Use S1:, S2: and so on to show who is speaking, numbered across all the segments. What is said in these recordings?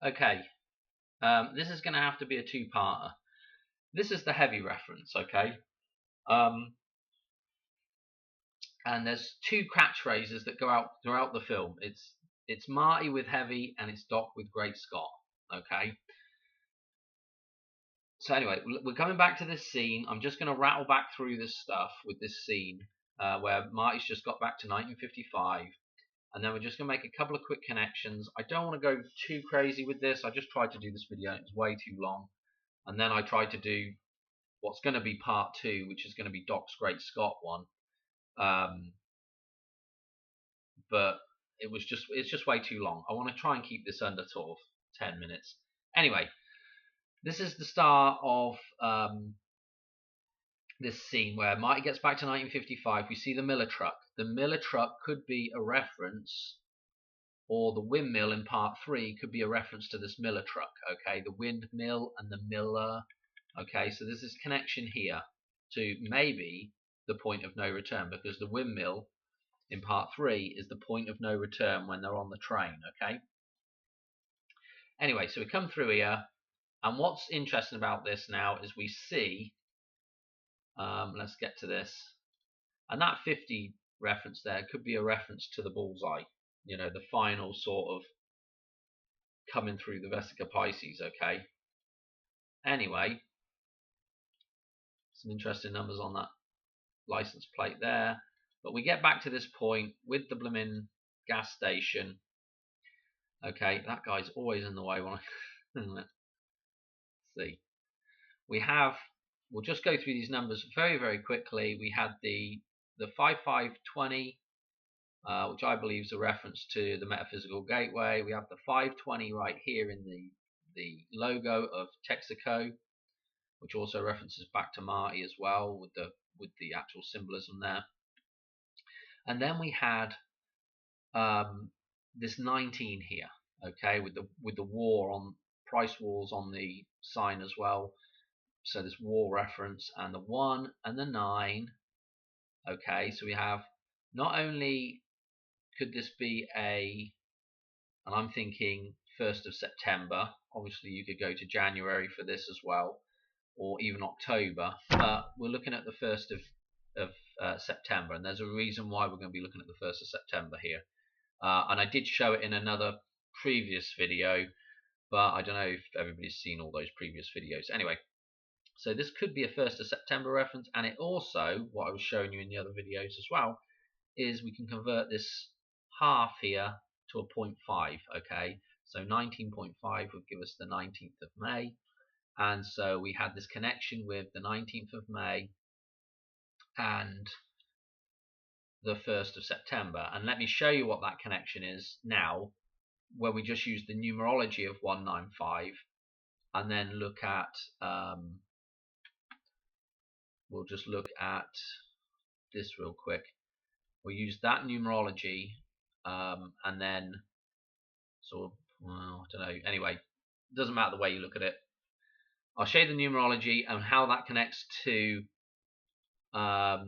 S1: Okay, this is going to have to be a two-parter. This is the heavy reference, okay? Um, and there's two catchphrases that go out throughout the film. It's Marty with heavy and it's Doc with Great Scott, okay? So anyway, we're coming back to this scene. I'm just going to rattle back through this stuff with this scene where Marty's just got back to 1955. And then we're just going to make a couple of quick connections. I don't want to go too crazy with this. I just tried to do this video and it was way too long. And then I tried to do what's going to be part two, which is going to be Doc's Great Scott one. But it's just way too long. I want to try and keep this under sort of 10 minutes. Anyway, this is the start of this scene where Marty gets back to 1955. We see the Miller truck. The Miller truck could be a reference, or the windmill in part 3 could be a reference to this Miller truck. Okay, the windmill and the Miller. Okay, so there's this connection here to maybe the point of no return, because the windmill in part 3 is the point of no return when they're on the train. Okay, anyway, so we come through here, and what's interesting about this now is we see, let's get to this, and that 50 reference there could be a reference to the bullseye, you know, the final sort of coming through the Vesica Pisces. Okay, anyway, some interesting numbers on that license plate there. But we get back to this point with the blooming gas station. Okay, that guy's always in the way when I let's see. We'll just go through these numbers very, very quickly. We had the 5520, which I believe is a reference to the Metaphysical Gateway. We have the 520 right here in the logo of Texaco, which also references back to Marty as well with the actual symbolism there. And then we had this 19 here, okay, with the war on price wars on the sign as well. So this war reference, and the 1 and the 9. Okay, so we have, not only could this be and I'm thinking 1st of September. Obviously, you could go to January for this as well, or even October. But we're looking at the 1st of September, and there's a reason why we're going to be looking at the 1st of September here. And I did show it in another previous video, but I don't know if everybody's seen all those previous videos. Anyway, so this could be a 1st of September reference, and it also, what I was showing you in the other videos as well, is we can convert this half here to a 0.5. Okay, so 19.5 would give us the 19th of May, and so we had this connection with the 19th of May and the 1st of September. And let me show you what that connection is now, where we just use the numerology of 195 and then look at we'll just look at this real quick. We'll use that numerology and then sort of, well, I don't know, anyway, it doesn't matter the way you look at it. I'll show you the numerology and how that connects to a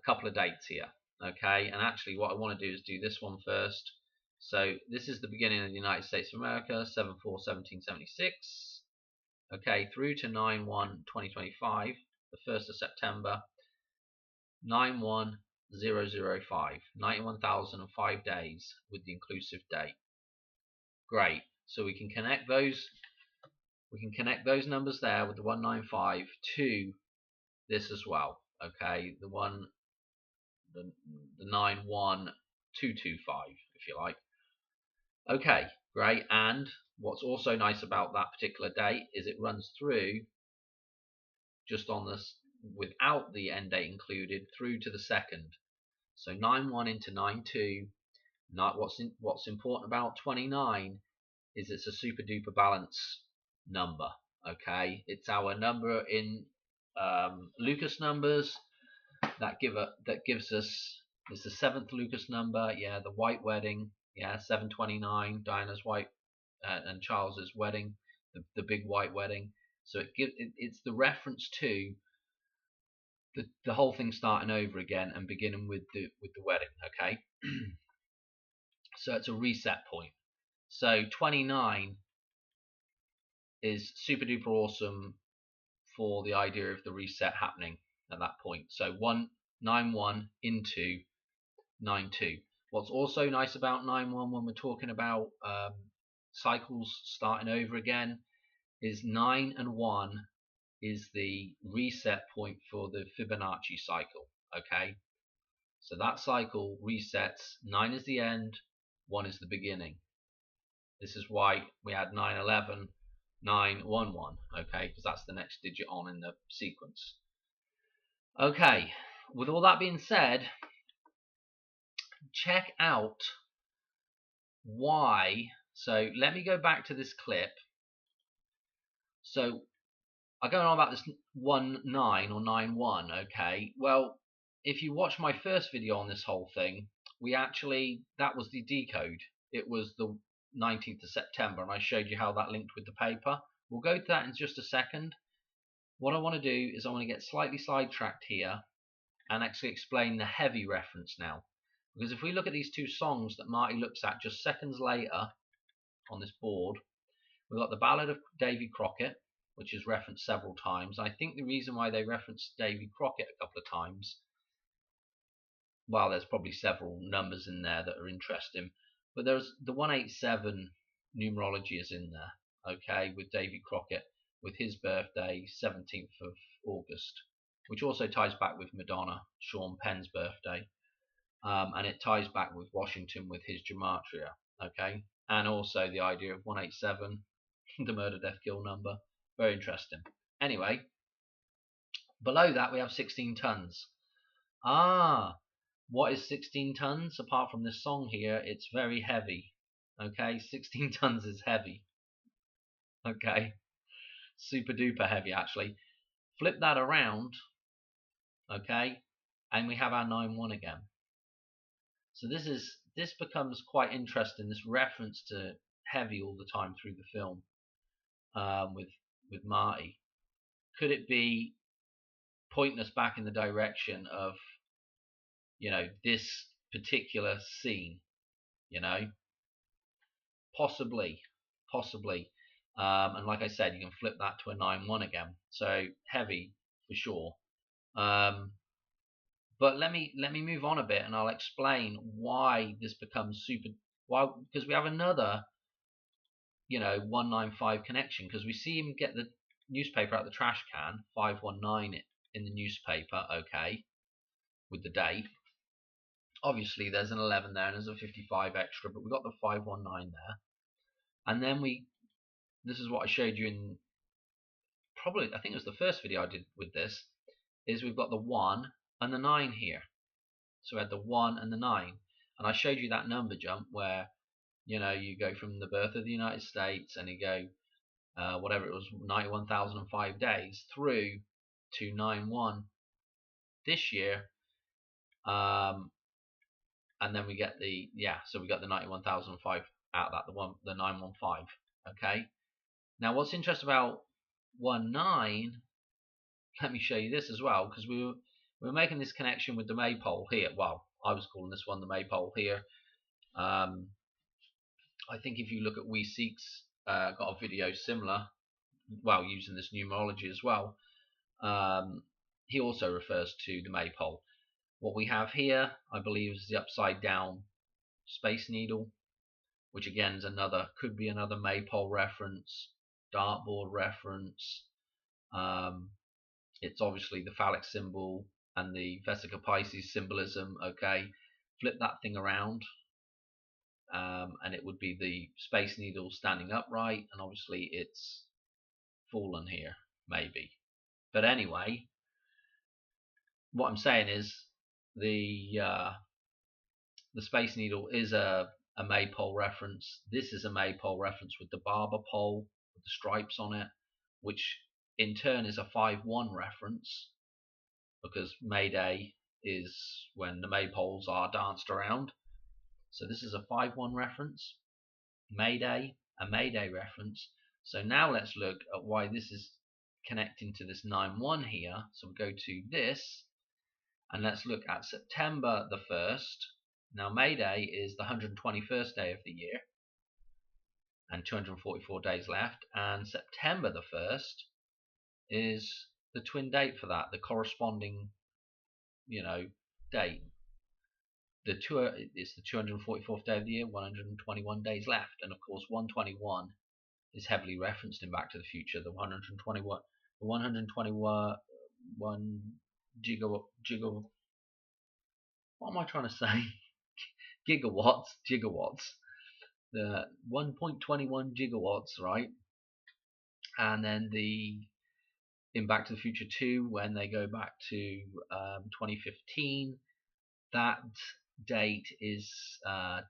S1: couple of dates here. Okay, and actually what I want to do is do this one first. So this is the beginning of the United States of America, 7/4/1776. Okay, through to 9/1/2025, the 1st of September, 91005, 91,005 days with the inclusive date. Great. So we can connect those. We can connect those numbers there with the 195 to this as well. Okay, the 91225, if you like. Okay, great. And what's also nice about that particular date is it runs through just on this without the end date included through to the 2nd. So 9/1 into 9/2. What's important about 29 is it's a super duper balance number. Okay, it's our number in Lucas numbers that gives us, it's the 7th Lucas number. Yeah, the white wedding. Yeah, 729, Diana's white and Charles's wedding, the big white wedding. So it's the reference to the whole thing starting over again and beginning with the wedding. Okay, so it's a reset point. So 29 is super duper awesome for the idea of the reset happening at that point. So 191 into 92. What's also nice about 91 when we're talking about cycles starting over again is 9 and 1 is the reset point for the Fibonacci cycle. Okay, so that cycle resets. 9 is the end, 1 is the beginning. This is why we had 911, 911. Okay, because that's the next digit on in the sequence. Okay, with all that being said, check out why. So let me go back to this clip. So I'm going on about this 19 or 91. Okay, well, if you watch my first video on this whole thing, that was the decode. It was the 19th of September, and I showed you how that linked with the paper. We'll go to that in just a second. What I want to do is I want to get slightly sidetracked here and actually explain the heavy reference now. Because if we look at these two songs that Marty looks at just seconds later on this board, we've got the Ballad of Davy Crockett, which is referenced several times. I think the reason why they referenced Davy Crockett a couple of times, well, there's probably several numbers in there that are interesting, but there's the 187 numerology is in there, okay, with Davy Crockett, with his birthday, 17th of August, which also ties back with Madonna, Sean Penn's birthday, and it ties back with Washington with his gematria, okay, and also the idea of 187, the murder, death, kill number. Very interesting. Anyway, below that we have 16 tons. What is 16 tons? Apart from this song here, it's very heavy. Okay, 16 tons is heavy. Okay, super duper heavy actually. Flip that around, okay, and we have our 9-1 again. So this becomes quite interesting. This reference to heavy all the time through the film with Marty. Could it be pointing us back in the direction of, you know, this particular scene? You know, possibly. And like I said, you can flip that to a 9-1 again. So heavy for sure. But let me move on a bit, and I'll explain why this becomes super. Why? Because we have another, 195 connection. Because we see him get the newspaper out of the trash can, 519 in the newspaper. Okay, with the date. Obviously, there's an 11 there, and there's a 55 extra, but we've got the 519 there. And then this is what I showed you in probably, I think it was the first video I did with this, is we've got the 1 and the 9 here. So we had the 1 and the 9. And I showed you that number jump where, you go from the birth of the United States and you go, whatever it was, 91,005 days through to 9-1 this year. And then we get so we got the 91,005 out of that, the 915. Okay. Now, what's interesting about 19, let me show you this as well, because we were making this connection with the maypole here. Well, I was calling this one the maypole here. I think if you look at WeSeek's got a video similar, well, using this numerology as well. He also refers to the maypole. What we have here, I believe, is the upside down Space Needle, which again is could be another maypole reference, dartboard reference. It's obviously the phallic symbol and the Vesica Pisces symbolism. Okay, flip that thing around, and it would be the Space Needle standing upright, and obviously it's fallen here, maybe. But anyway, what I'm saying is the Space Needle is a maypole reference. This is a maypole reference with the barber pole with the stripes on it, which in turn is a 5-1 reference, because May Day is when the maypoles are danced around. So this is a 5-1 reference. May Day, a May Day reference. So now let's look at why this is connecting to this 9-1 here. So we'll go to this, and let's look at September the 1st. Now May Day is the 121st day of the year. and 244 days left. And September the 1st is the twin date for that, the corresponding, date. It's the 244th day of the year, 121 days left, and of course 121 is heavily referenced in Back to the Future. The 121 gigawatt. What am I trying to say? Gigawatts. The 1.21 gigawatts, right? And then in Back to the Future 2, when they go back to 2015, that date is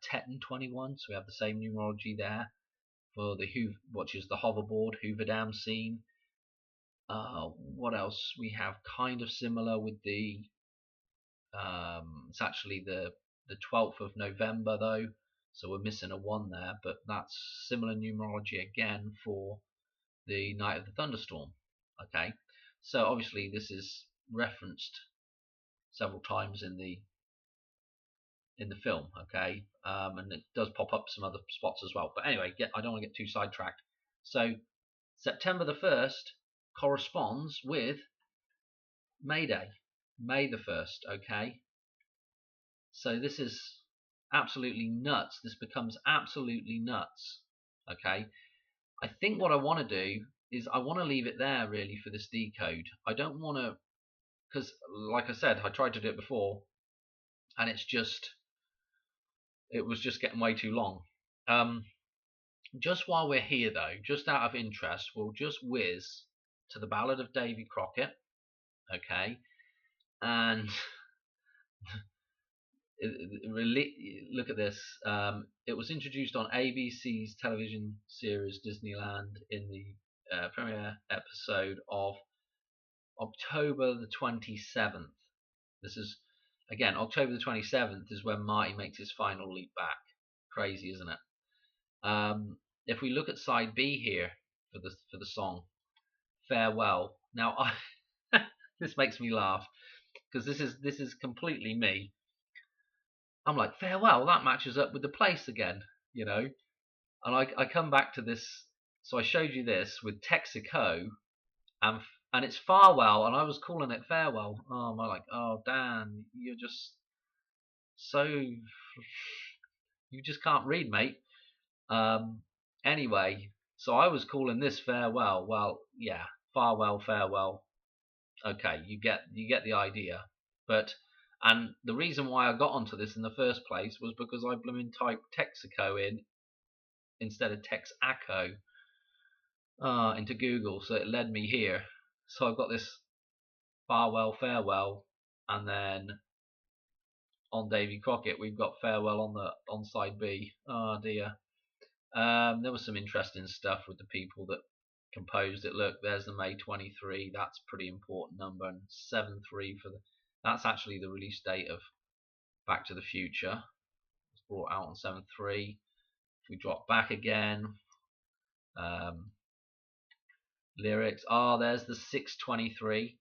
S1: Teton 21, so we have the same numerology there for which is the hoverboard Hoover Dam scene. What else we have kind of similar with the it's actually the 12th of November though, so we're missing a 1 there, but that's similar numerology again for the night of the thunderstorm. Okay, so obviously this is referenced several times in the film, okay, and it does pop up some other spots as well. But anyway, I don't want to get too sidetracked. So September the 1st corresponds with May Day, May the 1st, okay? So this is absolutely nuts. This becomes absolutely nuts, okay? I think what I want to do is I want to leave it there really for this decode. I don't want to, because like I said, I tried to do it before and it was just getting way too long. Just while we're here though, just out of interest, we'll just whiz to the Ballad of Davy Crockett, okay? And look at this. It was introduced on ABC's television series Disneyland in the premiere episode of October the 27th. This is, again, October the 27th is when Marty makes his final leap back. Crazy, isn't it? If we look at side B here for the song Farewell. Now, this makes me laugh because this is completely me. I'm like, farewell, that matches up with the place again, And I come back to this. So I showed you this with Texaco, and it's Farwell, and I was calling it Farewell. Oh, I'm like, oh, Dan, you're just so, you just can't read, mate. Anyway, so I was calling this Farewell. Well, yeah, Farwell, Farewell. Okay, you get the idea. And the reason why I got onto this in the first place was because I blooming typed Texaco in instead of Texaco into Google, so it led me here. So I've got this Farewell, and then on Davy Crockett we've got Farewell on side B. Oh dear. There was some interesting stuff with the people that composed it. Look, there's the May 23. That's a pretty important number, and 7-3 for that's actually the release date of Back to the Future. It's brought out on 7-3. If we drop back again, lyrics. There's the 623.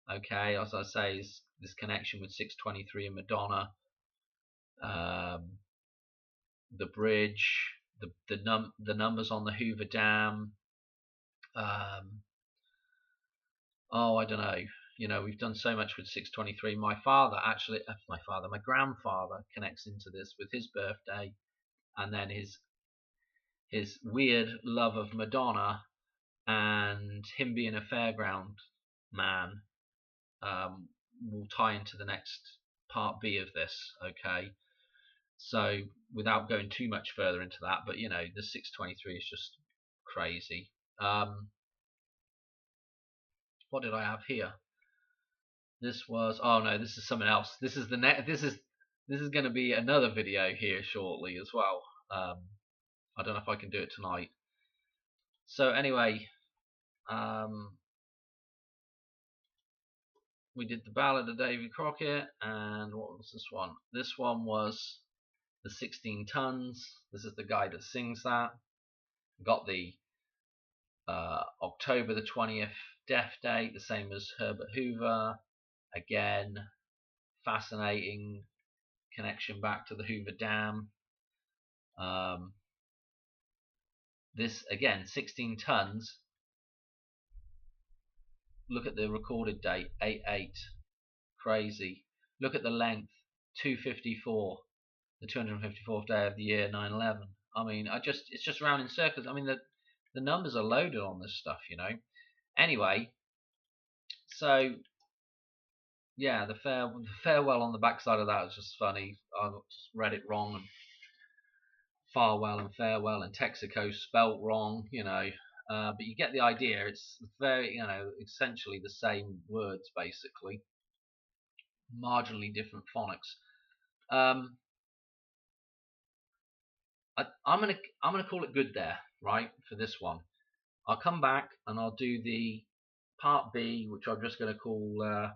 S1: Okay, as I say, is this connection with 623 and Madonna. The bridge, the numbers on the Hoover Dam. I don't know. We've done so much with 623. My grandfather connects into this with his birthday, and then his weird love of Madonna, and him being a fairground man will tie into the next part B of this. Okay, so without going too much further into that, but the 623 is just crazy. What did I have here? This was, this is something else. This is this is going to be another video here shortly as well. I don't know if I can do it tonight. So anyway, we did the Ballad of Davy Crockett, and what was this one? This one was the 16 Tons. This is the guy that sings that. Got the October the 20th death date, the same as Herbert Hoover. Again, fascinating connection back to the Hoover Dam. This again, 16 tons. Look at the recorded date, 8/8. Crazy. Look at the length, 254. The 254th day of the year, 9/11. I mean, it's just round in circles. I mean, the numbers are loaded on this stuff, you know. Anyway, so yeah, the farewell on the backside of that was just funny. I just read it wrong, and farewell and farewell and Texaco spelt wrong, you know. But you get the idea. It's very, you know, essentially the same words basically, marginally different phonics. I'm gonna call it good there, right, for this one. I'll come back and I'll do the part B, which I'm just gonna call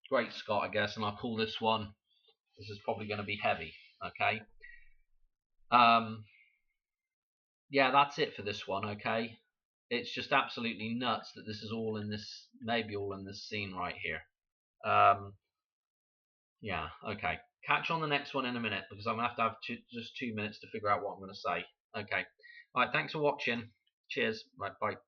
S1: Great Scott, I guess, and I'll call this one. This is probably going to be heavy. Okay. Yeah, that's it for this one. Okay. It's just absolutely nuts that this is all in this, maybe all in this scene right here. Yeah. Okay. Catch on the next one in a minute because I'm gonna have to have just 2 minutes to figure out what I'm going to say. Okay. All right. Thanks for watching. Cheers. Right. Bye.